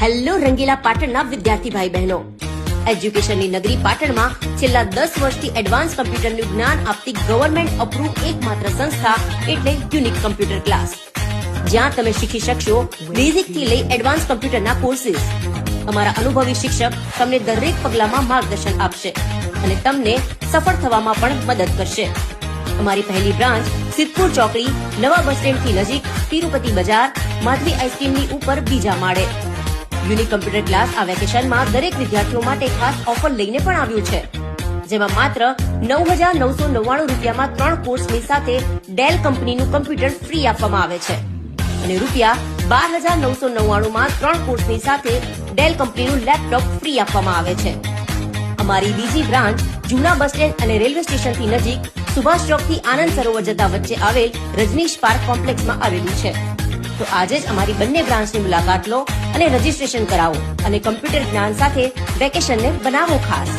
Hello રંગીલા પાટણના વિદ્યાર્થી ભાઈ બહેનો, એજ્યુકેશનની નગરી પાટણમાં છેલ્લા 10 વર્ષથી એડવાન્સ કમ્પ્યુટરનું જ્ઞાન આપતી ગવર્નમેન્ટ અપ્રૂવ એકમાત્ર સંસ્થા એટલે યુનિક કમ્પ્યુટર ક્લાસ, જ્યાં તમે શીખી શકશો બેઝિક થી લઈ એડવાન્સ કમ્પ્યુટરના કોર્સિસ. અમારા અનુભવી શિક્ષક તમને દરેક પગલામાં માર્ગદર્શન આપશે અને તમને સફળ થવામાં પણ મદદ કરશે. અમારી પહેલી બ્રાન્ચ સિદ્ધપુર ચોકડી, નવા બસ સ્ટેન્ડથી નજીક, તિરુપતિ બજાર, માધવી આઈસ્ક્રીમની ઉપર બીજા માળે. યુનિક કમ્પ્યુટર ક્લાસ આ વેકેશનમાં દરેક વિદ્યાર્થીઓ માટે ખાસ ઓફર લઈને પણ આવ્યું છે, જેમાં માત્ર 9,999 રૂપિયામાં 3 કોર્સની સાથે ડેલ કંપનીનું કમ્પ્યુટર ફ્રી આપવામાં આવે છે અને રૂપિયા 12,999 માં 3 કોર્સની સાથે ડેલ કંપનીનું લેપટોપ ફ્રી આપવામાં આવે છે. અમારી બીજી બ્રાન્ચ જૂના બસ સ્ટેન્ડ અને રેલવે સ્ટેશનથી નજીક, સુભાષ ચોકથી આનંદ સરોવર જતા વચ્ચે આવેલ રજનીશ પાર્ક કોમ્પ્લેક્સમાં આવેલું છે. તો આજે જ અમારી બંને બ્રાન્ચની મુલાકાત લો અને રજીસ્ટ્રેશન કરાવો અને કમ્પ્યુટર જ્ઞાન સાથે વેકેશનને બનાવો ખાસ.